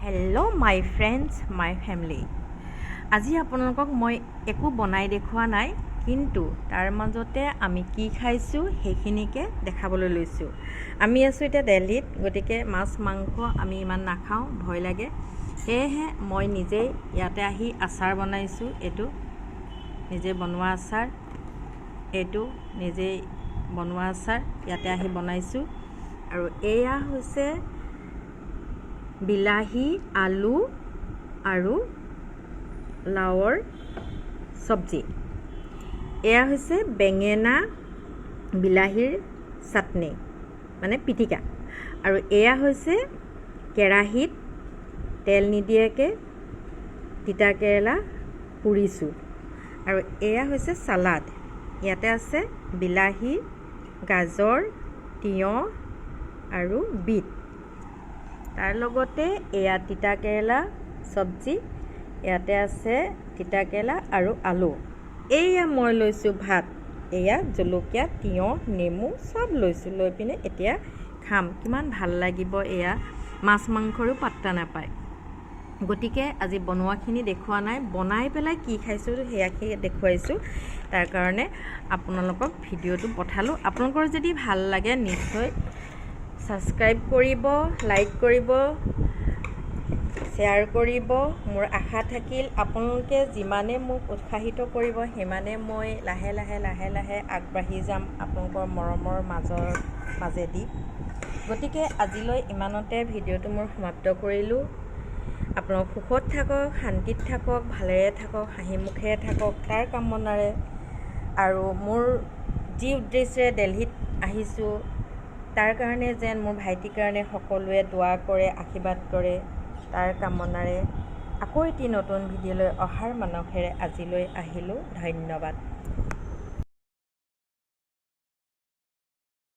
Hello' মাই friends মাই family. আজি আপোনালোকক মই একো বনাই দেখুওৱা নাই, কিন্তু তাৰ মাজতে আমি কি খাইছোঁ সেইখিনিকে দেখাবলৈ লৈছোঁ। আমি আছোঁ এতিয়া দিল্লীত, গতিকে মাছ মাংস আমি ইমান নাখাওঁ, ভয় লাগে। সেয়েহে মই নিজেই ইয়াতে আহি আচাৰ বনাইছোঁ। এইটো নিজে বনোৱা আচাৰ, এইটো নিজেই বনোৱা আচাৰ ইয়াতে আহি বনাইছোঁ। আৰু এয়া হৈছে বিলাহী, আলু আৰু লাওৰ চব্জি। এয়া হৈছে বেঙেনা বিলাহীৰ চাটনি, মানে পিটিকা। আৰু এয়া হৈছে কেৰাহীত তেল নিদিয়াকৈ তিতা কেৰেলা পুৰিছোঁ। আৰু এয়া হৈছে চালাড। ইয়াতে আছে বিলাহী, গাজৰ, তিয়ঁহ আৰু বিট। তাৰ লগতে এয়া তিতা কেৰেলা চব্জি, ইয়াতে আছে তিতা কেৰেলা আৰু আলু। এয়া মই লৈছোঁ ভাত, এয়া জলকীয়া, তিয়ঁহ, নেমু চব লৈছোঁ। লৈ পিনে এতিয়া খাম। কিমান ভাল লাগিব। এয়া মাছ মাংসৰো পাত্তা নাপায়। গতিকে আজি বনোৱাখিনি দেখুওৱা নাই, বনাই পেলাই কি খাইছোঁ সেয়াখিনি দেখুৱাইছোঁ। তাৰ কাৰণে আপোনালোকক ভিডিঅ'টো পঠালোঁ। আপোনালোকৰ যদি ভাল লাগে নিশ্চয় ছাবস্ক্ৰাইব কৰিব, লাইক কৰিব, শ্বেয়াৰ কৰিব। মোৰ আশা থাকিল আপোনালোকে যিমানে মোক উৎসাহিত কৰিব সিমানে মই লাহে লাহে আগবাঢ়ি যাম আপোনালোকৰ মৰমৰ মাজেদি। গতিকে আজিলৈ ইমানতে ভিডিঅ'টো মোৰ সমাপ্ত কৰিলোঁ। আপোনালোক সুখত থাকক, শান্তিত থাকক, ভালেৰে থাকক, হাঁহি মুখেৰে থাকক, তাৰ কামনাৰে। আৰু মোৰ যি উদ্দেশ্যেৰে দিল্লীত আহিছোঁ তাৰ কাৰণে যেন মোৰ ভাইটিৰ কাৰণে সকলোৱে দোৱা কৰে, আশীৰ্বাদ কৰে, তাৰ কামনাৰে আকৌ এটি নতুন ভিডিঅ'লৈ অহাৰ মানসেৰে আজিলৈ আহিলোঁ। ধন্যবাদ।